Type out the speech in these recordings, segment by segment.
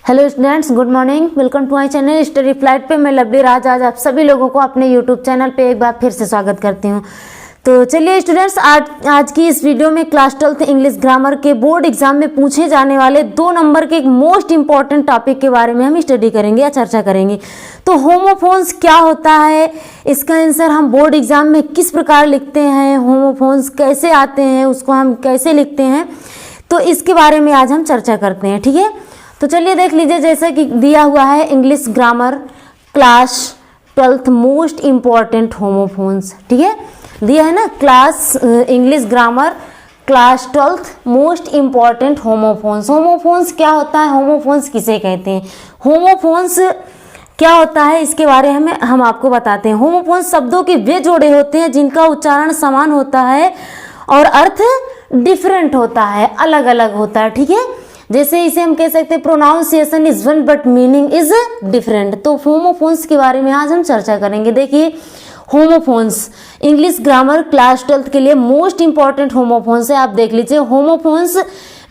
Hello students, good morning. Welcome to my channel study flight पे। मैं lovely राज आज आप सभी लोगों को अपने यूट्यूब चैनल पे एक बार फिर से स्वागत करती हूँ। तो चलिए स्टूडेंट्स, आज की इस वीडियो में क्लास 12th इंग्लिश ग्रामर के बोर्ड एग्जाम में पूछे जाने वाले 2 नंबर के एक मोस्ट इंपॉर्टेंट टॉपिक के बारे में हम स्टडी करेंगे या चर्चा करेंगे। तो होमोफोन्स क्या होता है, इसका आंसर हम बोर्ड एग्जाम में किस प्रकार लिखते हैं, होमोफोन्स कैसे आते हैं, उसको हम कैसे लिखते हैं, तो इसके बारे में आज हम चर्चा करते हैं। ठीक है, तो चलिए देख लीजिए, जैसा कि दिया हुआ है English grammar class 12th most important homophones. ठीक है, दिया है ना, class English grammar class 12th most important homophones. Homophones क्या होता है, होमोफोन्स किसे कहते हैं, होमोफोन्स क्या होता है, इसके बारे में हम आपको बताते हैं। होमोफोन्स शब्दों के वे जोड़े होते हैं जिनका उच्चारण समान होता है और अर्थ डिफरेंट होता है, अलग अलग होता है। ठीक है, जैसे इसे हम कह सकते हैं pronunciation is one but meaning is different. तो होमोफोन्स के बारे में आज हम चर्चा करेंगे। देखिए, homophones English grammar class 12th के लिए मोस्ट इंपॉर्टेंट होमोफोन्स है। आप देख लीजिए, होमोफोन्स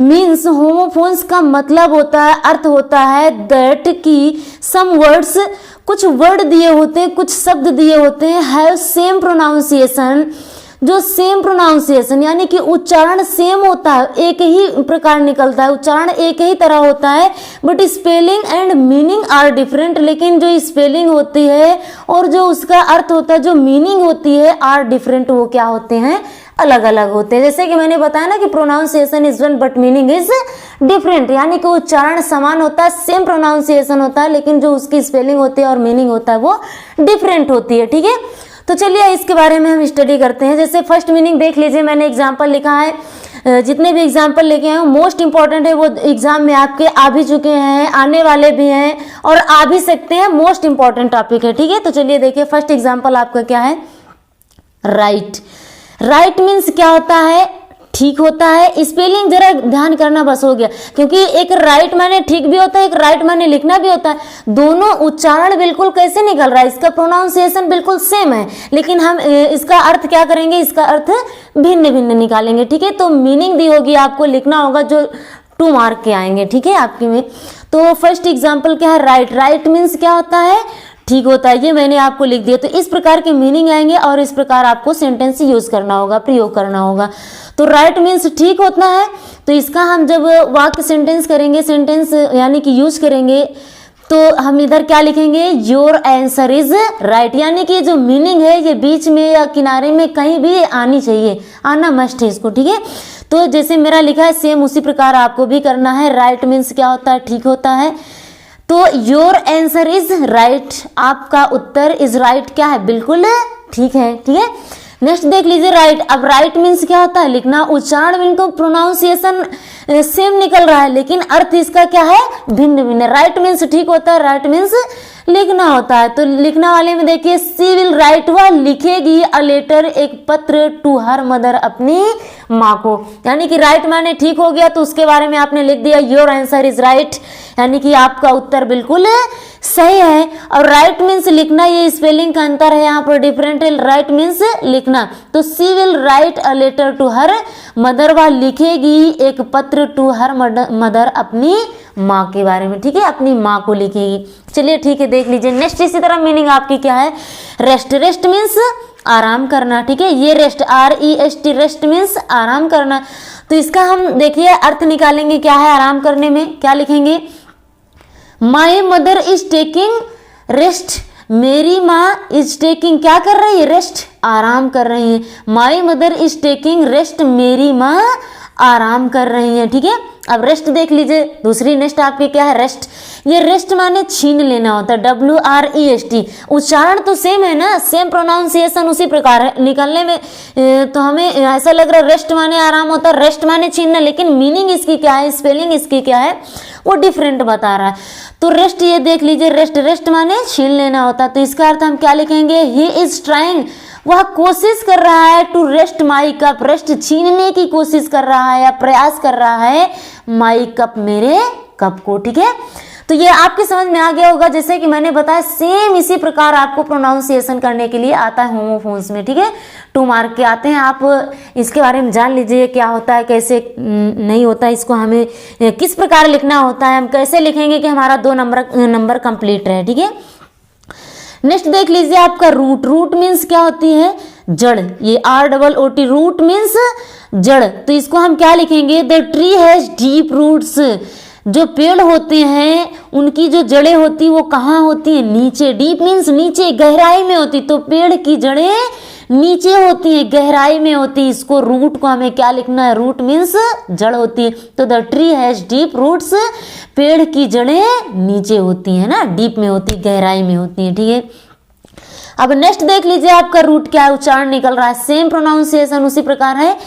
मीन्स, होमोफोन्स का मतलब होता है, अर्थ होता है दैट की सम वर्ड्स, कुछ वर्ड दिए होते हैं, कुछ शब्द दिए होते हैं, हैव सेम प्रोनाउंसिएशन, जो सेम प्रोनाउंसिएशन यानी कि उच्चारण सेम होता है, एक ही प्रकार निकलता है, उच्चारण एक ही तरह होता है, but spelling and meaning are different. लेकिन जो स्पेलिंग होती है और जो उसका अर्थ होता है, जो मीनिंग होती है, आर डिफरेंट, वो क्या होते हैं, अलग अलग होते हैं। जैसे कि मैंने बताया ना कि pronunciation is one but meaning is different, यानी कि उच्चारण समान होता है, सेम प्रोनाउंसिएशन होता है, लेकिन जो उसकी स्पेलिंग होती है और मीनिंग होता है वो डिफरेंट होती है। ठीक है, तो चलिए इसके बारे में हम स्टडी करते हैं। जैसे फर्स्ट मीनिंग देख लीजिए, मैंने एग्जाम्पल लिखा है, जितने भी एग्जाम्पल लिखे हैं मोस्ट इंपॉर्टेंट है, वो एग्जाम में आपके आ भी चुके हैं, आने वाले भी हैं और आ भी सकते हैं, मोस्ट इंपॉर्टेंट टॉपिक है। ठीक है, तो चलिए देखिए, फर्स्ट एग्जाम्पल आपका क्या है, राइट। राइट मीन्स क्या होता है, ठीक होता है। स्पेलिंग जरा ध्यान करना बस हो गया, क्योंकि एक राइट माने ठीक भी होता है, एक राइट माने लिखना भी होता है। दोनों उच्चारण बिल्कुल कैसे निकल रहा है, इसका प्रोनाउंसिएशन बिल्कुल सेम है, लेकिन हम इसका अर्थ क्या करेंगे, इसका अर्थ भिन्न भिन्न निकालेंगे। ठीक है, तो मीनिंग दी होगी, आपको लिखना होगा, जो 2 मार्क के आएंगे। ठीक है, आपके में। तो फर्स्ट एग्जाम्पल क्या है, राइट। राइट मीन्स क्या होता है, ठीक होता है, ये मैंने आपको लिख दिया। तो इस प्रकार के मीनिंग आएंगे और इस प्रकार आपको सेंटेंस यूज करना होगा, प्रयोग करना होगा। तो राइट मीन्स ठीक होता है, तो इसका हम जब वाक्य सेंटेंस करेंगे, सेंटेंस यानी कि यूज करेंगे, तो हम इधर क्या लिखेंगे, योर आंसर इज राइट, यानी कि जो मीनिंग है ये बीच में या किनारे में कहीं भी आनी चाहिए, आना मस्ट है इसको। ठीक है, तो जैसे मेरा लिखा है सेम उसी प्रकार आपको भी करना है। राइट मीन्स क्या होता है, ठीक होता है। तो योर आंसर इज राइट, आपका उत्तर इज राइट क्या है, बिल्कुल ठीक है। ठीक है, नेक्स्ट देख लीजिए, राइट। अब राइट मीन्स क्या होता है, लिखना। उच्चारण बिल्कुल प्रोनाउंसिएशन सेम निकल रहा है, लेकिन अर्थ इसका क्या है, भिन्न भिन्न। राइट मीन्स ठीक होता है, राइट मीन्स लिखना होता है। तो लिखना वाले में देखिए, सी विल राइट, वह लिखेगी अ लेटर, एक पत्र, टू हर मदर, अपनी माँ को। यानी कि राइट माने ठीक हो गया, तो उसके बारे में आपने लिख दिया योर आंसर इज राइट, यानी कि आपका उत्तर बिल्कुल सही है। और राइट मीन्स लिखना, ये स्पेलिंग का अंतर है यहाँ पर, डिफरेंट है। राइट मीन्स लिखना, तो she will write a letter to her mother, वह लिखेगी एक पत्र टू हर मदर, अपनी माँ के बारे में। ठीक है, अपनी माँ को लिखेगी। चलिए ठीक है, देख लीजिए नेक्स्ट। इसी तरह मीनिंग आपकी क्या है, रेस्ट। रेस्ट मीन्स आराम करना। ठीक है, ये रेस्ट, REST, रेस्ट मीन्स आराम करना। तो इसका हम देखिए अर्थ निकालेंगे, क्या है आराम करने में, क्या लिखेंगे, my mother is taking rest, मेरी माँ इज टेकिंग, क्या कर रही है, रेस्ट, आराम कर रही है। My mother is taking rest, मेरी माँ आराम कर रही है। ठीक है, अब रेस्ट देख लीजिए, दूसरी नेक्स्ट आपकी क्या है, रेस्ट। ये रेस्ट माने छीन लेना होता है, WREST। उच्चारण तो सेम है ना, सेम प्रोनाउंसिएशन उसी प्रकार है, निकलने में तो हमें ऐसा लग रहा है रेस्ट माने आराम होता है, रेस्ट माने छीनना, लेकिन मीनिंग इसकी क्या है, स्पेलिंग इसकी क्या है, वो डिफरेंट बता रहा है। तो रेस्ट ये देख लीजिए, रेस्ट, रेस्ट माने छीन लेना होता है। तो इसका अर्थ हम क्या लिखेंगे, ही इज ट्राइंग, वह कोशिश कर रहा है, to wrest my cup, wrest छीनने की कोशिश कर रहा है या प्रयास कर रहा है, माई कप, मेरे कप को। ठीक है, तो ये आपके समझ में आ गया होगा। जैसे कि मैंने बताया सेम इसी प्रकार आपको प्रोनाउंसिएशन करने के लिए आता है होमोफोन्स में, ठीक है। 2 मार्क के आते हैं, आप इसके बारे में जान लीजिए क्या होता है, कैसे नहीं होता है, इसको हमें किस प्रकार लिखना होता है, हम कैसे लिखेंगे कि हमारा 2 नंबर कंप्लीट रहे, ठीक है। नेक्स्ट देख लीजिए आपका रूट। रूट मीन्स क्या होती है? जड़। ये ROOT रूट मीन्स जड़। तो इसको हम क्या लिखेंगे? The tree has deep roots. जो पेड़ होते हैं उनकी जो जड़ें होती वो कहाँ होती है? नीचे। डीप मीन्स नीचे, गहराई में होती। तो पेड़ की जड़ें नीचे होती है, गहराई में होती है। इसको रूट को हमें क्या लिखना है? रूट मीन्स जड़ होती है। तो the tree has deep roots, पेड़ की जड़ें नीचे होती है ना, डीप में होती, गहराई में होती है, ठीक है। अब नेक्स्ट देख लीजिए आपका रूट क्या उच्चारण निकल रहा है। सेम प्रोनाउंसिएशन उसी प्रकार है।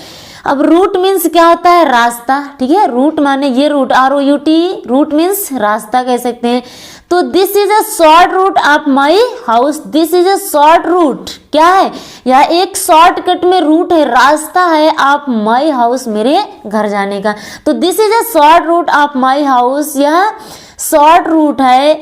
अब रूट मीन्स क्या होता है? रास्ता, ठीक है। रूट माने ये रूट, ROUT, रूट मीन्स रास्ता कह सकते हैं। तो this is a short route of my house. This is a short route. क्या है? यह एक शॉर्टकट में रूट है, रास्ता है ऑफ माई हाउस, मेरे घर जाने का। तो this is a short route of my house, यह शॉर्ट रूट है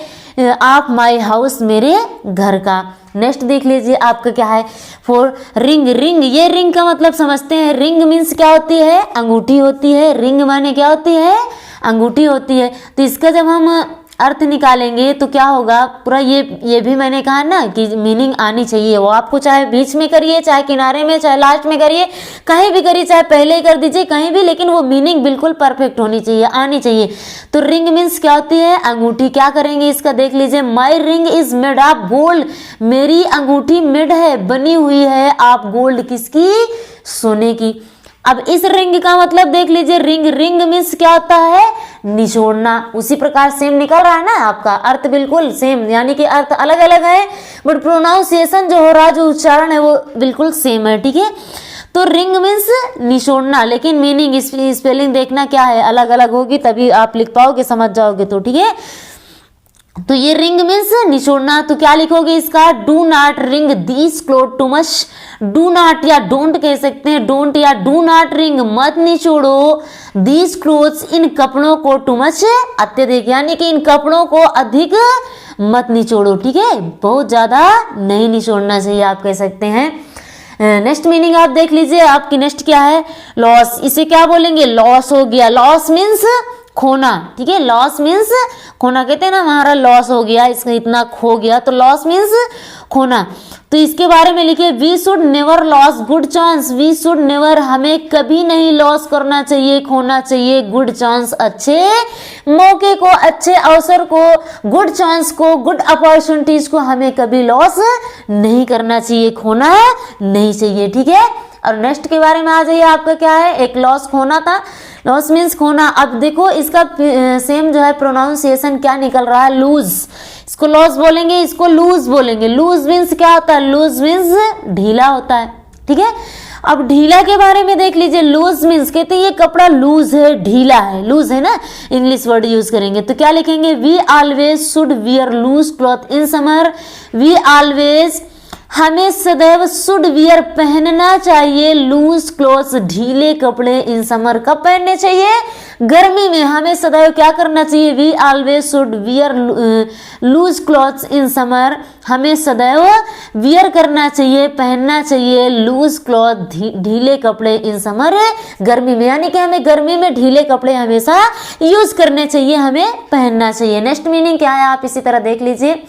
ऑफ माई हाउस, मेरे घर का। नेक्स्ट देख लीजिए आपका क्या है? For ring. रिंग, ये रिंग का मतलब समझते हैं। रिंग मीन्स क्या होती है? अंगूठी होती है। रिंग माने क्या होती है? अंगूठी होती है। तो इसका जब हम अर्थ निकालेंगे तो क्या होगा? पूरा ये भी मैंने कहा ना कि मीनिंग आनी चाहिए। वो आपको चाहे बीच में करिए, चाहे किनारे में, चाहे लास्ट में करिए, कहीं भी करिए, चाहे पहले ही कर दीजिए, कहीं भी, लेकिन वो मीनिंग बिल्कुल परफेक्ट होनी चाहिए, आनी चाहिए। तो रिंग मीन्स क्या होती है? अंगूठी। क्या करेंगे इसका देख लीजिए। My ring is made of gold. मेरी अंगूठी मेड है, बनी हुई है ऑफ गोल्ड, किसकी? सोने की। अब इस रिंग का मतलब देख लीजिए। रिंग, रिंग मीन्स क्या होता है? निचोड़ना। उसी प्रकार सेम निकल रहा है ना आपका अर्थ, बिल्कुल सेम, यानी कि अर्थ अलग अलग है बट प्रोनाउंसिएशन जो हो रहा है, जो उच्चारण है वो बिल्कुल सेम है, ठीक है। तो रिंग मीन्स निचोड़ना, लेकिन मीनिंग स्पेलिंग देखना क्या है, अलग अलग होगी, तभी आप लिख पाओगे, समझ जाओगे तो, ठीक है। तो ये रिंग मीन्स निचोड़ना। तो क्या लिखोगे इसका? Do not ring these cloth too much. Do not या डोंट कह सकते हैं, डोंट या डू नॉट रिंग, मत निचोड़ो, दीज क्लोथ्स, इन कपड़ों को, टू मच अत्यधिक, यानी कि इन कपड़ों को अधिक मत निचोड़ो, ठीक है। बहुत ज्यादा नहीं निचोड़ना चाहिए, आप कह सकते हैं। नेक्स्ट मीनिंग आप देख लीजिए। आपकी नेक्स्ट क्या है? लॉस। इसे क्या बोलेंगे? लॉस हो गया। लॉस मीन्स खोना, ठीक है। लॉस मीन्स खोना, कहते हैं ना हमारा लॉस हो गया, इसका इतना खो गया, तो लॉस मीन्स खोना। तो इसके बारे में लिखिए। We should never lose good chance. We should never, हमें कभी नहीं लॉस करना चाहिए, खोना चाहिए, गुड चांस, अच्छे मौके को, अच्छे अवसर को, गुड चांस को, गुड अपॉर्चुनिटीज को हमें कभी लॉस नहीं करना चाहिए, खोना नहीं चाहिए, ठीक है। और नेक्स्ट के बारे में आ जाइए। आपका क्या है? एक लॉस, खोना था। लॉस मीन्स खोना। अब देखो इसका सेम जो है प्रोनाउंसिएशन क्या निकल रहा है? लूज। इसको लॉस बोलेंगे, इसको लूज बोलेंगे। लूज मीन्स क्या होता है? लूज मीन्स ढीला होता है, ठीक है। अब ढीला के बारे में देख लीजिए। लूज मीन्स कहते हैं ये कपड़ा लूज है, ढीला है, लूज है ना, इंग्लिश वर्ड यूज करेंगे तो क्या लिखेंगे? We always should wear loose cloth in summer. We always, हमें सदैव, शुड वियर, पहनना चाहिए, लूज क्लोथ्स, ढीले कपड़े, इन समर, कब पहनने चाहिए? गर्मी में। हमें सदैव क्या करना चाहिए? We always should wear loose clothes in summer. हमें सदैव वियर करना चाहिए, पहनना चाहिए, लूज क्लॉथ, ढीले कपड़े, इन समर, गर्मी में, यानी कि हमें गर्मी में ढीले कपड़े हमेशा यूज करने चाहिए, हमें पहनना चाहिए। नेक्स्ट मीनिंग क्या है? आप इसी तरह देख लीजिए।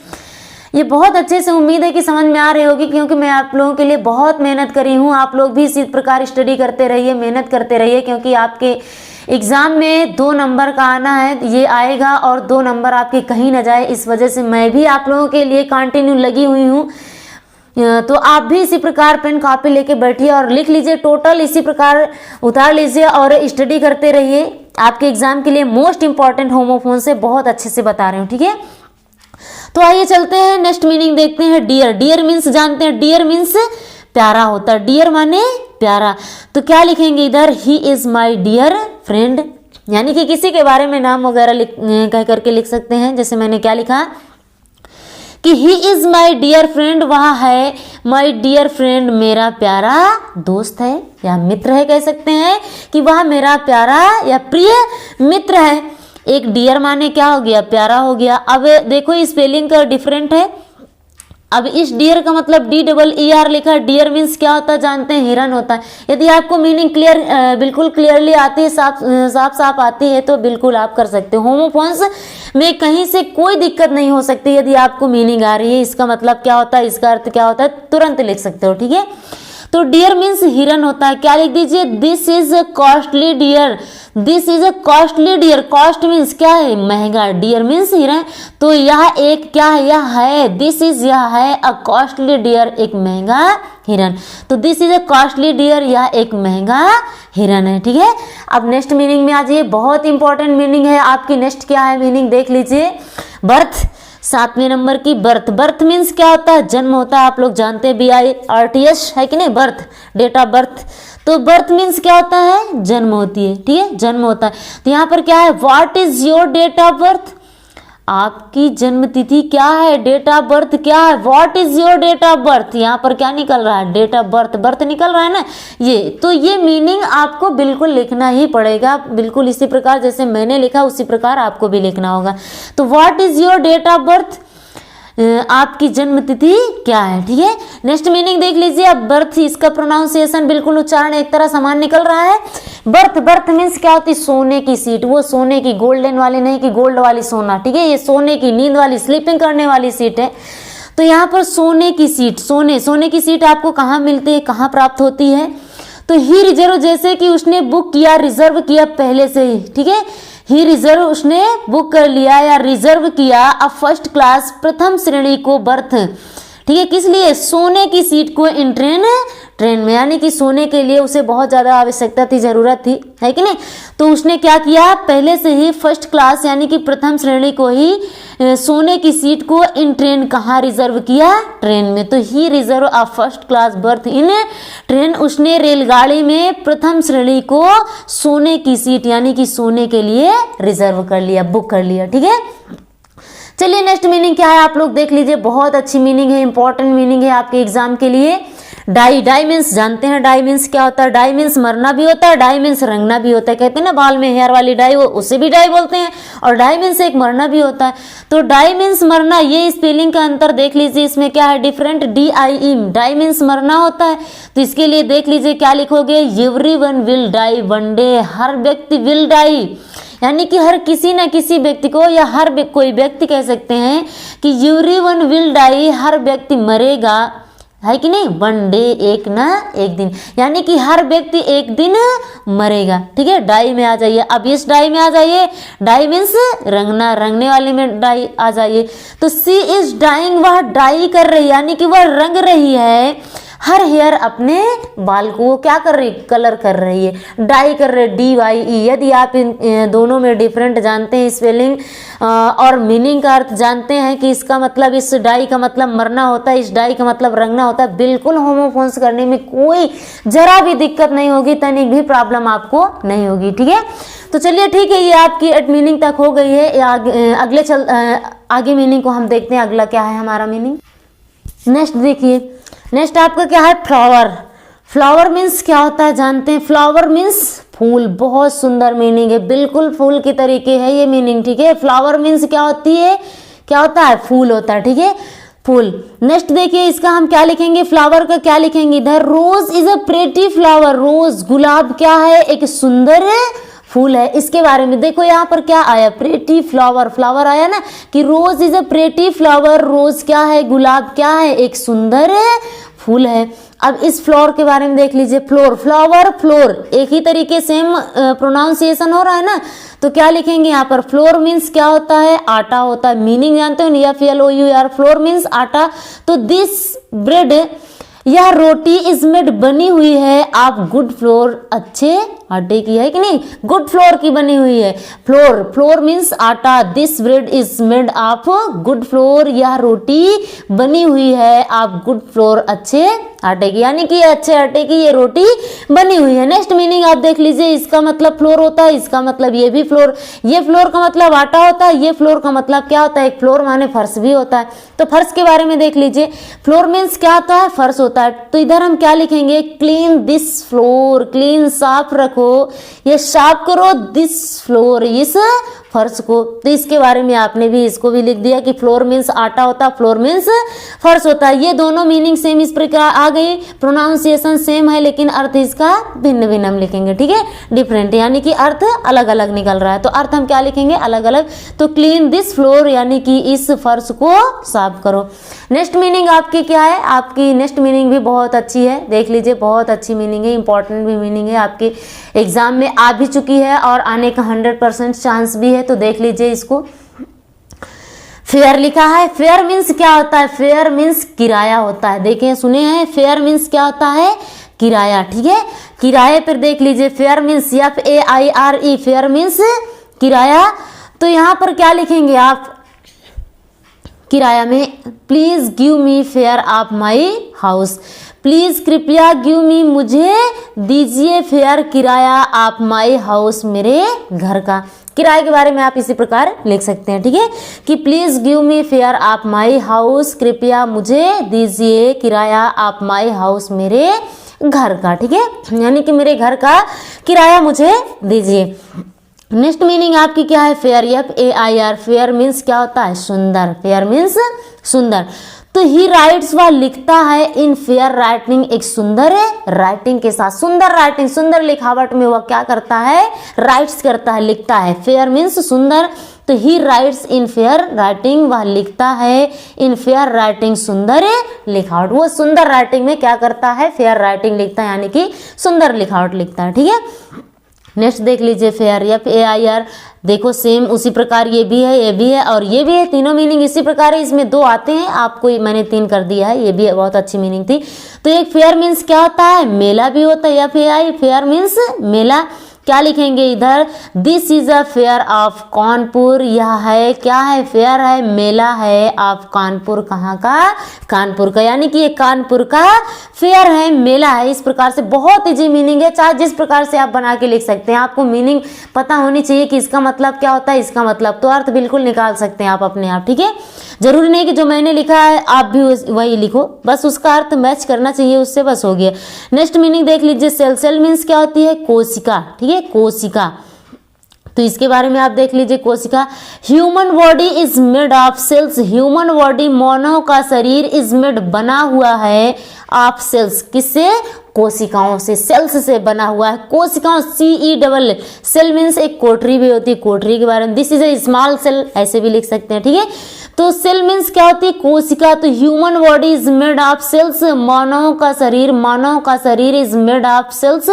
ये बहुत अच्छे से उम्मीद है कि समझ में आ रही होगी, क्योंकि मैं आप लोगों के लिए बहुत मेहनत करी हूँ। आप लोग भी इसी प्रकार स्टडी करते रहिए, मेहनत करते रहिए, क्योंकि आपके एग्जाम में 2 नंबर का आना है, ये आएगा, और 2 नंबर आपके कहीं ना जाए, इस वजह से मैं भी आप लोगों के लिए कंटिन्यू लगी हुई हूँ। तो आप भी इसी प्रकार पेन कॉपी लेके बैठिए और लिख लीजिए, टोटल इसी प्रकार उतार लीजिए और स्टडी करते रहिए। आपके एग्जाम के लिए मोस्ट इंपॉर्टेंट होमोफोन से बहुत अच्छे से बता रहे हूँ, ठीक है। तो आइए चलते हैं, नेक्स्ट मीनिंग देखते हैं। डियर। डियर मीन्स जानते हैं, डियर मीन्स प्यारा होता है, डियर माने प्यारा। तो क्या लिखेंगे इधर? He is my dear friend, यानी कि किसी के बारे में नाम वगैरह कह करके लिख सकते हैं। जैसे मैंने क्या लिखा कि he is my dear friend, वह है माई डियर फ्रेंड, मेरा प्यारा दोस्त है या मित्र है, कह सकते हैं कि वह मेरा प्यारा या प्रिय मित्र है। एक डियर माने क्या हो गया, प्यारा हो गया। अब देखो स्पेलिंग का डिफरेंट है। अब इस डियर का मतलब DEER लिखा है। डियर मीन्स क्या होता है जानते हैं, हिरन होता है। यदि आपको मीनिंग बिल्कुल क्लियरली आती है, साफ आती है तो बिल्कुल आप कर सकते हो। होमोफोन्स में कहीं से कोई दिक्कत नहीं हो सकती यदि आपको मीनिंग आ रही है, इसका मतलब क्या होता है, इसका अर्थ क्या होता है, तुरंत लिख सकते हो, ठीक है। तो डियर मीन्स हिरन होता है। क्या लिख दीजिए, this is a costly deer, this is a costly deer. Cost means क्या है, महंगा, डियर मीन्स हिरन। तो यह एक क्या है, यह है, दिस इज यह है अ कॉस्टली डियर, एक महंगा हिरन। तो this is a costly deer, यह एक महंगा हिरन है, ठीक है। अब नेक्स्ट मीनिंग में आ जाइए, बहुत इंपॉर्टेंट मीनिंग है आपकी। नेक्स्ट क्या है मीनिंग देख लीजिए, बर्थ, 7वें नंबर की बर्थ। बर्थ मीन्स क्या होता है, जन्म होता है, आप लोग जानते हैं BIRTH है कि नहीं, बर्थ, डेट ऑफ बर्थ। तो बर्थ मीन्स क्या होता है, जन्म होती है, ठीक है, जन्म होता है। तो यहाँ पर क्या है, what is your date of birth, आपकी जन्म तिथि क्या है, डेट ऑफ बर्थ क्या है, what is your date of birth. यहाँ पर क्या निकल रहा है, डेट ऑफ बर्थ, बर्थ निकल रहा है ना ये। तो ये मीनिंग आपको बिल्कुल लिखना ही पड़ेगा, बिल्कुल इसी प्रकार जैसे मैंने लिखा उसी प्रकार आपको भी लिखना होगा। तो what is your date of birth, आपकी जन्म तिथि क्या है, ठीक है। नेक्स्ट मीनिंग देख लीजिए। अब बर्थ, इसका प्रोनाउंसिएशन बिल्कुल उच्चारण एक तरह समान निकल रहा है। बर्थ, बर्थ मीन्स क्या होती है, सोने की सीट, वो सोने की, गोल्डन वाली नहीं कि गोल्ड वाली सोना, ठीक है, ये सोने की, नींद वाली, स्लीपिंग करने वाली सीट है। तो यहाँ पर सोने की सीट, सोने की सीट आपको कहाँ मिलती है, कहाँ प्राप्त होती है। तो ही रिजर्व, जैसे कि उसने बुक किया, रिजर्व किया पहले से ही, ठीक है, ही रिजर्व, उसने बुक कर लिया या रिजर्व किया अब फर्स्ट क्लास, प्रथम श्रेणी को बर्थ, ठीक है, किस लिए, सोने की सीट को इन ट्रेन में, यानी कि सोने के लिए उसे बहुत ज़्यादा आवश्यकता थी, ज़रूरत थी, है कि नहीं। तो उसने क्या किया, पहले से ही फर्स्ट क्लास यानी कि प्रथम श्रेणी को ही सोने की सीट को इन ट्रेन कहाँ रिजर्व किया, ट्रेन में। तो he reserve a first class berth in train, उसने रेलगाड़ी में प्रथम श्रेणी को सोने की सीट यानी कि सोने के लिए रिजर्व कर लिया, बुक कर लिया, ठीक है। चलिए नेक्स्ट मीनिंग क्या है आप लोग देख लीजिए, बहुत अच्छी मीनिंग है, इंपॉर्टेंट मीनिंग है आपके एग्जाम के लिए। डाई, डाई मीन्स जानते हैं, डाई मीन्स क्या होता है, डाई मीन्स मरना भी होता है, डाई मीन्स रंगना भी होता है। कहते हैं ना बाल में हेयर वाली डाई, वो उसे भी डाई बोलते हैं, और डाई मीन्स एक मरना भी होता है। तो डाई मीन्स मरना, ये स्पेलिंग का अंतर देख लीजिए, इसमें क्या है डिफरेंट, DIE, डाई मीन्स मरना होता है। तो इसके लिए देख लीजिए क्या लिखोगे, everyone will die one day, हर व्यक्ति विल डाई, यानी कि हर किसी न किसी व्यक्ति को, या हर कोई व्यक्ति कह सकते हैं कि एवरीवन विल डाई, हर व्यक्ति मरेगा, है कि नहीं, वन डे, एक ना एक दिन, यानी कि हर व्यक्ति एक दिन मरेगा, ठीक है। डाई में आ जाइए, अब इस डाई में आ जाइए, डाई मीन्स रंगना, रंगने वाले में डाई आ जाइए। तो सी इज डाइंग, वह डाई कर रही है, यानी कि वह रंग रही है हर हेयर, अपने बाल को वो क्या कर रही, कलर कर रही है, डाई कर रही है, DYE। यदि आप इन दोनों में डिफरेंट जानते हैं, स्पेलिंग और मीनिंग का अर्थ जानते हैं कि इसका मतलब, इस डाई का मतलब मरना होता है, इस डाई का मतलब रंगना होता है, बिल्कुल होमोफोन्स करने में कोई जरा भी दिक्कत नहीं होगी, तनिक भी प्रॉब्लम आपको नहीं होगी, ठीक है। तो चलिए ठीक है, ये आपकी एट मीनिंग तक हो गई है। आगे मीनिंग को हम देखते हैं, अगला क्या है हमारा मीनिंग। नेक्स्ट देखिए, नेक्स्ट आपका क्या है, फ्लावर। फ्लावर मीन्स क्या होता है जानते हैं, फ्लावर मीन्स फूल, बहुत सुंदर मीनिंग है, बिल्कुल फूल की तरीके है ये मीनिंग, ठीक है। फ्लावर मीन्स क्या होती है, क्या होता है, फूल होता है, ठीक है, फूल। नेक्स्ट देखिए, इसका हम क्या लिखेंगे, फ्लावर का क्या लिखेंगे इधर, रोज इज अ प्रेटी फ्लावर, रोज गुलाब क्या है, एक सुंदर फूल है। इसके बारे में देखो, यहाँ पर क्या आया, प्रेटी फ्लावर, फ्लावर आया ना, कि रोज इज अ प्रेटी फ्लावर, रोज क्या है, गुलाब क्या है, एक सुंदर फूल है। अब इस फ्लोर के बारे में देख लीजिए, फ्लोर, फ्लावर, फ्लोर, एक ही तरीके सेम प्रोनाउंसिएशन हो रहा है ना। तो क्या लिखेंगे यहाँ पर, फ्लोर मीन्स क्या होता है, आटा होता है, मीनिंग जानते हो ना, FLOUR, फ्लोर मीन्स आटा। तो दिस ब्रेड, यह रोटी इज मेड बनी हुई है आप गुड फ्लोर, अच्छे आटे की, है कि नहीं, गुड फ्लोर की बनी हुई है। फ्लोर, फ्लोर मीन्स आटा, this bread is made of good floor, यह रोटी बनी हुई है आप गुड फ्लोर, अच्छे आटे की, यानी कि अच्छे आटे की ये रोटी बनी हुई है। नेक्स्ट मीनिंग आप देख लीजिए, इसका मतलब फ्लोर होता है, इसका मतलब ये भी फ्लोर, ये फ्लोर का मतलब आटा होता है, ये फ्लोर का मतलब क्या होता है, एक फ्लोर माने फर्श भी होता है। तो फर्श के बारे में देख लीजिए, फ्लोर मीन्स क्या होता है, फर्श होता है। तो इधर हम क्या लिखेंगे, क्लीन दिस फ्लोर, क्लीन साफ रखो, ये साफ करो, दिस फ्लोर, इस फर्श को। तो इसके बारे में आपने भी इसको भी लिख दिया कि फ्लोर मीन्स आटा होता है, फ्लोर मीन्स फर्श होता है। ये दोनों मीनिंग सेम इस प्रकार आ गई, प्रोनाउंसिएशन सेम है लेकिन अर्थ इसका भिन्न भिन्न हम लिखेंगे, ठीक है, डिफरेंट, यानी कि अर्थ अलग अलग निकल रहा है। तो अर्थ हम क्या लिखेंगे, अलग अलग। तो क्लीन दिस फ्लोर यानी कि इस फर्श को साफ करो। नेक्स्ट मीनिंग आपकी क्या है, आपकी नेक्स्ट मीनिंग भी बहुत अच्छी है, देख लीजिए, बहुत अच्छी मीनिंग है, इंपॉर्टेंट भी मीनिंग है, आपके एग्जाम में आ भी चुकी है और आने का 100% चांस भी है। तो देख लीजिए इसको। फेयर लिखा है, फेयर मीन्स क्या होता है, फेयर मीन्स किराया होता है। देखें, सुने हैं, फेयर मीन्स क्या होता है, किराया, ठीक है, किराए पर देख लीजिए, fair means FAIRE, fair means किराया। तो यहां पर क्या लिखेंगे आप किराया में, please give me fair of my house, please कृपया गिव मी, मुझे दीजिए फेयर किराया ऑफ माई हाउस, मेरे घर का। किराए के बारे में आप इसी प्रकार लिख सकते हैं, ठीक है, कि please give me fair of my house, कृपया मुझे दीजिए किराया ऑफ माई हाउस, मेरे घर का, ठीक है, यानी कि मेरे घर का किराया मुझे दीजिए। नेक्स्ट मीनिंग आपकी क्या है, फेयर, FAIR, फेयर मीन्स क्या होता है, सुंदर, फेयर मीन्स सुंदर। तो ही राइट्स, वह लिखता है, इन फेयर राइटिंग, एक सुंदर राइटिंग के साथ, सुंदर राइटिंग, सुंदर लिखावट में वह क्या करता है, राइट्स करता है, लिखता है, फेयर मीन्स सुंदर। तो ही राइट्स इन फेयर राइटिंग, वह लिखता है इन फेयर राइटिंग, सुंदर लिखावट, वो सुंदर राइटिंग में क्या करता है, फेयर राइटिंग लिखता है, यानी कि सुंदर लिखावट लिखता है, ठीक है। नेक्स्ट देख लीजिए, फेयर, FAIR, देखो सेम उसी प्रकार ये भी है, ये भी है और ये भी है, तीनों मीनिंग इसी प्रकार है। इसमें 2 आते हैं, आपको मैंने 3 कर दिया है, ये भी बहुत अच्छी मीनिंग थी। तो एक फेयर मीन्स क्या होता है, मेला भी होता है, FAI, फेयर मीन्स मेला। क्या लिखेंगे इधर, this is a fair of Kanpur, यह है क्या है, फेयर है, मेला है ऑफ कानपुर, कहाँ का, कानपुर का, यानी कि ये कानपुर का फेयर है, मेला है। इस प्रकार से बहुत इजी मीनिंग है, चाहे जिस प्रकार से आप बना के लिख सकते हैं, आपको मीनिंग पता होनी चाहिए कि इसका मतलब क्या होता है, इसका मतलब, तो अर्थ बिल्कुल निकाल सकते हैं आप अपने आप, ठीक है। जरूरी नहीं कि जो मैंने लिखा है आप भी वही लिखो, बस उसका अर्थ मैच करना चाहिए, उससे बस हो गया। नेक्स्ट मीनिंग देख लीजिए, सेल, सेल मीन्स क्या होती है, कोशिका, ठीक है, कोशिका। तो इसके बारे में आप देख लीजिए, कोशिका, human body is made of cells, human body, मानव का शरीर, इज मेड बना हुआ है, ऑफ सेल्स, किससे, कोशिकाओं से, सेल्स से बना हुआ है, कोशिकाओं, CE, सेल मीन्स एक कोठरी भी होती है, कोठरी के बारे में, this is a small cell, ऐसे भी लिख सकते हैं, ठीक है। तो सेल मीन्स क्या होती है, कोशिका। तो human body is made of cells, मानव का शरीर इज मेड ऑफ सेल्स,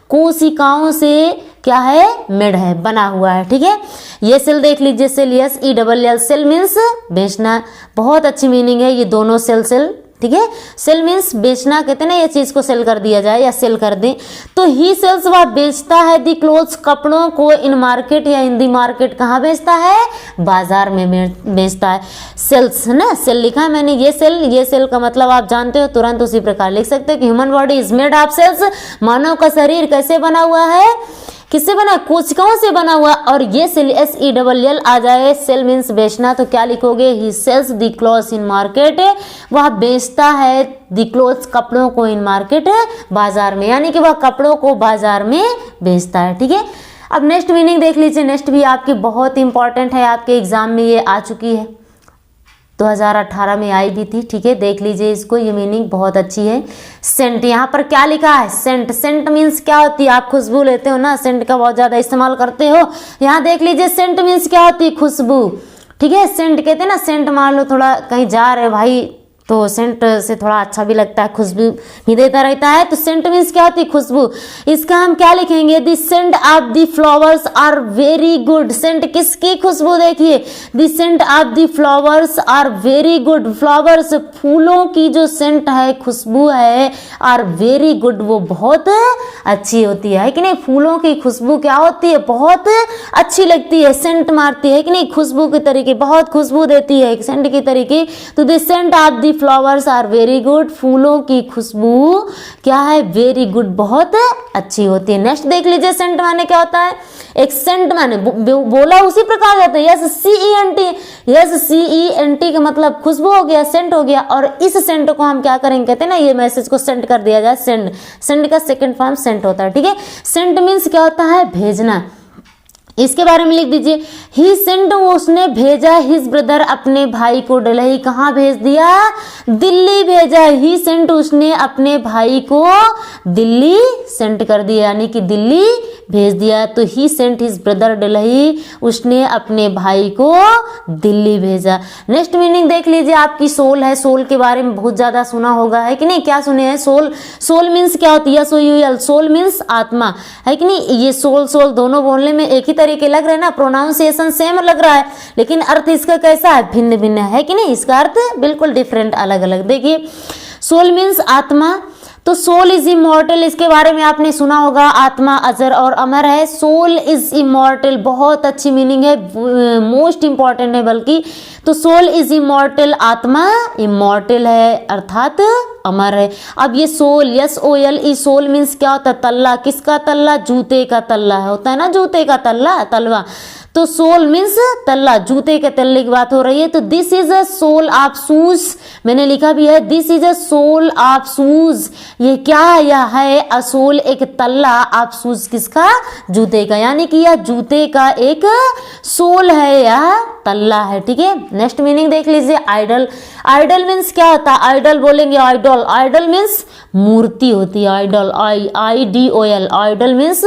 कोशिकाओं से क्या है, मेड है, बना हुआ है, ठीक है। ये सेल देख लीजिए, सेल, SELL, सेल मीन्स बेचना, बहुत अच्छी मीनिंग है ये दोनों, सेल, ठीक है। सेल मीन्स बेचना, कहते हैं ना, ये चीज को सेल कर दिया जाए या सेल कर दें। तो ही सेल्स, वह बेचता है, दी क्लोथ्स, कपड़ों को, इन मार्केट या इन दी मार्केट, कहाँ बेचता है, बाजार में बेचता है। सेल्स है ना, सेल लिखा है मैंने, ये सेल का मतलब आप जानते हो, तुरंत उसी प्रकार लिख सकते हो कि human body is made of cells, मानव का शरीर कैसे बना हुआ है, किससे बना, कोशिकाओं से बना हुआ। और ये सेल, SELL आ जाए, सेल मीन्स बेचना, तो क्या लिखोगे, he sells the clothes in market, वह बेचता है दी क्लॉथ्स, कपड़ों को, इन मार्केट, बाजार में, यानी कि वह कपड़ों को बाजार में बेचता है, ठीक है। अब नेक्स्ट मीनिंग देख लीजिए, नेक्स्ट भी आपकी बहुत इंपॉर्टेंट है, आपके एग्जाम में ये आ चुकी है, 2018 में आई भी थी, ठीक है, देख लीजिए इसको, ये मीनिंग बहुत अच्छी है। सेंट, यहाँ पर क्या लिखा है, सेंट, सेंट मीन्स क्या होती है, आप खुशबू लेते हो ना, सेंट का बहुत ज्यादा इस्तेमाल करते हो, यहाँ देख लीजिए, सेंट मीन्स क्या होती है, खुशबू, ठीक है। सेंट कहते हैं ना, सेंट मान लो थोड़ा कहीं जा रहे भाई, तो सेंट से थोड़ा अच्छा भी लगता है, खुशबू भी देता रहता है, तो सेंट मीन्स क्या होती है, खुशबू। इसका हम क्या लिखेंगे, the scent of the flowers are very good, scent किसकी खुशबू, देखिए, the scent of the flowers are very good, flowers, फूलों की जो सेंट है, खुशबू है, आर वेरी गुड, वो बहुत अच्छी होती है कि नहीं, फूलों की खुशबू क्या होती है, बहुत अच्छी लगती है, सेंट मारती है कि नहीं, खुशबू के तरीके, बहुत खुशबू देती है सेंट की तरीके। तो the scent of the flowers are very good, फूलों की खुशबू क्या है, वेरी गुड, बहुत अच्छी होती है। नेक्स्ट देख लीजिए, सेंट माने क्या होता है, एक सेंट माने बोला उसी प्रकार जाता है, SCENT का मतलब खुशबू हो गया, सेंट हो गया। और इस सेंट को हम क्या करेंगे, कहते हैं ना, ये मैसेज को सेंड कर दिया जाए, सेंड, सेंड का सेकंड फॉर्म सेंट होता है, ठीक है। सेंट मीन्स क्या होता है, भेजना, इसके बारे में लिख दीजिए, ही सेंट, उसने भेजा, हिज ब्रदर, अपने भाई को, दिल्ली, कहाँ भेज दिया, दिल्ली भेजा। ही सेंट, उसने अपने भाई को दिल्ली सेंट कर दिया, यानी कि दिल्ली भेज दिया। तो ही सेंट हिज ब्रदर दिल्ली, उसने अपने भाई को दिल्ली भेजा। नेक्स्ट मीनिंग देख लीजिए, आपकी सोल है, सोल के बारे में बहुत ज्यादा सुना होगा, है कि नहीं, क्या सुने हैं, सोल, सोल मीन्स क्या होती है, SOUL, सोल मीन्स आत्मा, है कि नहीं। ये सोल सोल दोनों बोलने में एक ही तरीके लग रहे हैं ना, प्रोनाउंसिएशन सेम लग रहा है, लेकिन अर्थ इसका कैसा है, भिन्न भिन्न है कि नहीं, इसका अर्थ बिल्कुल डिफरेंट, अलग अलग। देखिए, सोल मीन्स आत्मा, तो सोल इज इमॉर्टल, इसके बारे में आपने सुना होगा, आत्मा अजर और अमर है। सोल इज इमॉर्टल, बहुत अच्छी मीनिंग है, मोस्ट इंपॉर्टेंट है बल्कि। तो सोल इज इमॉर्टल, आत्मा इमॉर्टल है अर्थात अमर है। अब ये सोल, SOLE, सोल मीन्स क्या होता है, तल्ला, किसका तल्ला, जूते का तल्ला होता है ना, जूते का तल्ला, तलवा। तो सोल मीन्स तल्ला, जूते के तल्ले की बात हो रही है। तो this is a sole of shoes, मैंने लिखा भी है, this is a sole of shoes, ये क्या है, यह है असोल, एक तल्ला, ऑफ शूज किसका, जूते का, यानी कि यह जूते का एक सोल है, यह तल्ला है, ठीक है। नेक्स्ट मीनिंग देख लीजिए, आइडल, आइडल मीन्स क्या होता है, आइडल बोलेंगे, आइडल, आइडल मीन्स मूर्ति होती है, आइडल, IDOL, आइडल मीन्स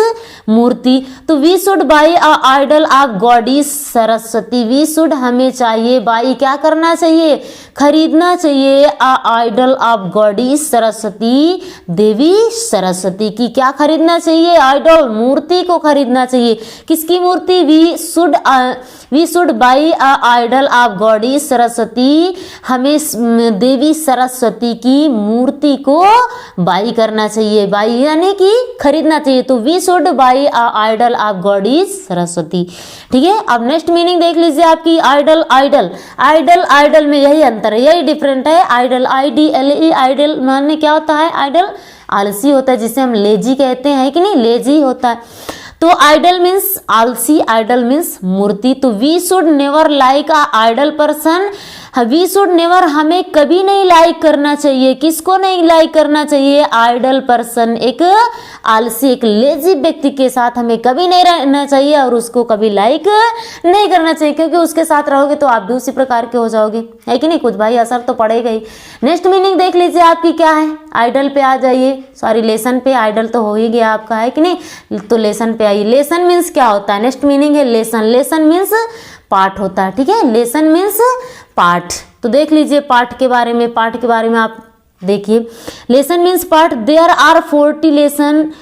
मूर्ति। तो we should buy a idol of goddess Saraswati, we should, हमें चाहिए, बाई क्या करना चाहिए, खरीदना चाहिए, a idol of goddess Saraswati, देवी सरस्वती की क्या खरीदना चाहिए, आइडल, मूर्ति को खरीदना चाहिए, किसकी मूर्ति, we should buy a idol of goddess Saraswati, हमें देवी सरस्वती की मूर्ति को बाई करना चाहिए, बाई यानी कि खरीदना चाहिए। तो we should buy a idol of goddess Saraswati, ठीक है। अब नेक्स्ट मीनिंग देख लीजिए आपकी, आइडल, आइडल, आइडल, आइडल में यही अंतर है, यही डिफरेंट है। आइडल, IDLE, आइडल माने क्या होता है, आइडल आलसी होता है, जिसे हम लेजी कहते हैं कि नहीं, लेजी होता है। तो आइडल मीन्स आलसी, आइडल मीन्स मूर्ति। तो we should never like a idle person, we should never, हमें कभी नहीं लाइक करना चाहिए, किसको नहीं लाइक करना चाहिए, आइडल पर्सन, एक आलसी, एक लेजी व्यक्ति के साथ हमें कभी नहीं रहना चाहिए और उसको कभी लाइक नहीं करना चाहिए, क्योंकि उसके साथ रहोगे तो आप भी उसी प्रकार के हो जाओगे, है कि नहीं, कुछ भाई असर तो पड़ेगा ही। नेक्स्ट मीनिंग देख लीजिए आपकी क्या है, आइडल पे आ जाइए, सॉरी लेसन पे, आइडल तो हो ही गया आपका, है कि नहीं, तो लेसन पे आइए। लेसन मीन्स क्या होता है, नेक्स्ट मीनिंग है लेसन, लेसन मीन्स पाठ होता है, ठीक है, लेसन मीन्स पाठ। तो देख लीजिए पाठ के बारे में, पाठ के बारे में आप देखिए, लेसन मीन्स पाठ, there are 40 lesson,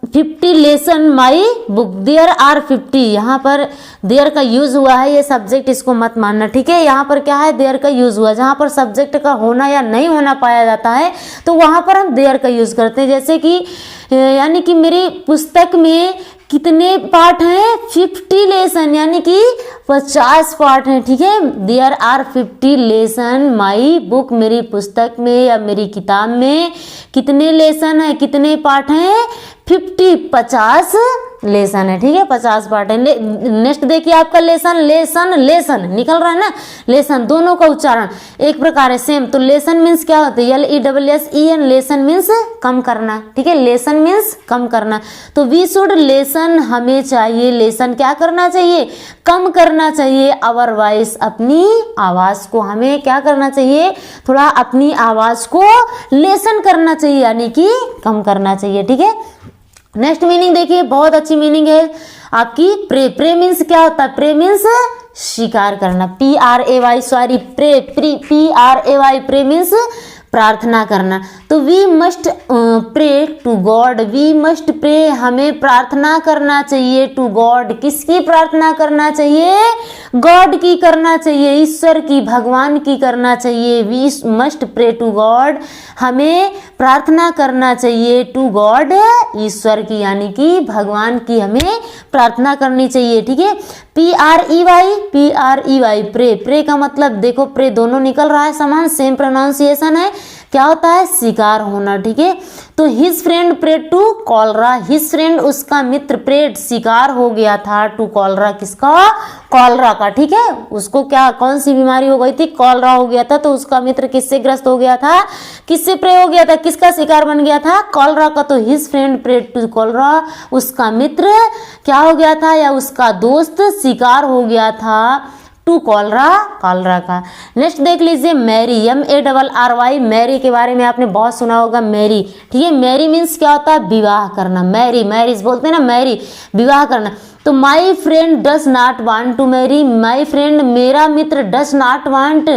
50 lesson my book, there are 50, यहाँ पर देयर का यूज हुआ है, ये सब्जेक्ट, इसको मत मानना, ठीक है। यहाँ पर क्या है, देयर का यूज हुआ, जहाँ पर सब्जेक्ट का होना या नहीं होना पाया जाता है तो वहाँ पर हम देयर का यूज करते हैं। जैसे कि यानी कि मेरी पुस्तक में कितने पार्ट हैं, 50 लेसन, यानी कि 50 पार्ट हैं, ठीक है। There are 50 lesson my book, मेरी पुस्तक में या मेरी किताब में कितने लेसन है, कितने पार्ट हैं, 50 लेसन है, ठीक है, 50 पार्ट है। नेक्स्ट देखिए आपका लेसन, लेसन, लेसन निकल रहा है ना, लेसन, दोनों का उच्चारण एक प्रकार है, सेम। तो लेसन मीन्स क्या होता है, LESSEN, लेसन मीन्स कम करना, ठीक है, लेसन मीन्स कम करना। तो वी शुड लेसन, हमें चाहिए, लेसन क्या करना चाहिए, कम करना चाहिए, आवर वॉइस, अपनी आवाज को हमें क्या करना चाहिए, थोड़ा अपनी आवाज को लेसन करना चाहिए, यानी कि कम करना चाहिए, ठीक है। नेक्स्ट मीनिंग देखिए, बहुत अच्छी मीनिंग है आपकी, प्रे, प्रे मीन्स क्या होता है, प्रे मीन्स स्वीकार करना, PRAY, sorry, pray, PRAY, pray means प्रार्थना करना। तो we must pray to God, we must pray, हमें प्रार्थना करना चाहिए, टू गॉड, किसकी प्रार्थना करना चाहिए, गॉड की करना चाहिए, ईश्वर की, भगवान की करना चाहिए। We must pray to God, हमें प्रार्थना करना चाहिए, टू गॉड, ईश्वर की, यानी कि भगवान की हमें प्रार्थना करनी चाहिए, ठीक है। PREY, प्रे, प्रे का मतलब देखो, प्रे दोनों निकल रहा है समान, सेम प्रोनाउंसिएशन है, क्या होता है, शिकार होना, ठीक है। तो his friend preyed to cholera, his friend उसका मित्र, प्रेड शिकार हो गया था, टू कॉलरा किसका, कॉलरा का, ठीक है। उसको क्या, कौन सी बीमारी हो गई थी, कॉलरा हो गया था। तो उसका मित्र किससे ग्रस्त हो गया था, किससे प्रे हो गया था, किसका शिकार बन गया था, कॉलरा का। तो his friend preyed to cholera, उसका मित्र क्या हो गया था, या उसका दोस्त शिकार हो गया था टू कॉलरा, कॉलरा का। नेक्स्ट देख लीजिए मैरी, MARRY, मैरी के बारे में आपने बहुत सुना होगा, मैरी, ठीक है। मैरी मीन्स क्या होता है, विवाह करना, मैरी, मैरिज बोलते हैं ना, मैरी, विवाह करना। तो my friend does not want to marry, my friend मेरा मित्र डज नॉट वांट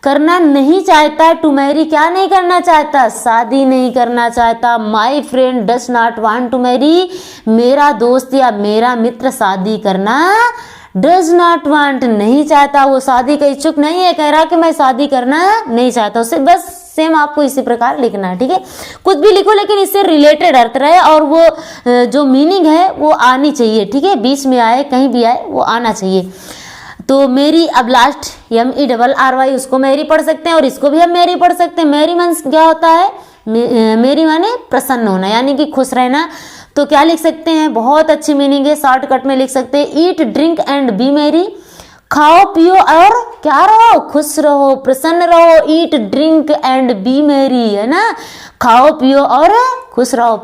करना नहीं चाहता, टू मैरी क्या नहीं करना चाहता, शादी नहीं करना चाहता। My friend does not want to marry, मेरा दोस्त या मेरा मित्र शादी करना डज नॉट वांट नहीं चाहता, वो शादी का इच्छुक नहीं है, कह रहा कि मैं शादी करना नहीं चाहता। उससे बस सेम आपको इसी प्रकार लिखना है, ठीक है। कुछ भी लिखो लेकिन इससे रिलेटेड अर्थ रहे और वो जो मीनिंग है वो आनी चाहिए, ठीक है। बीच में आए, कहीं भी आए, वो आना चाहिए। तो मेरी, अब लास्ट MERRY, उसको मैरी पढ़ सकते हैं और इसको भी हम मैरी पढ़ सकते हैं। मैरी मीन्स क्या होता है, मेरी माने प्रसन्न होना, यानी कि खुश रहना। तो क्या लिख सकते हैं, बहुत अच्छी मीनिंग है, शॉर्टकट में लिख सकते हैं, eat drink and B Mary, खाओ पियो और क्या रहो, खुश रहो, प्रसन्न रहो। Eat drink and B Mary, है ना, खाओ पियो और खुश रहो।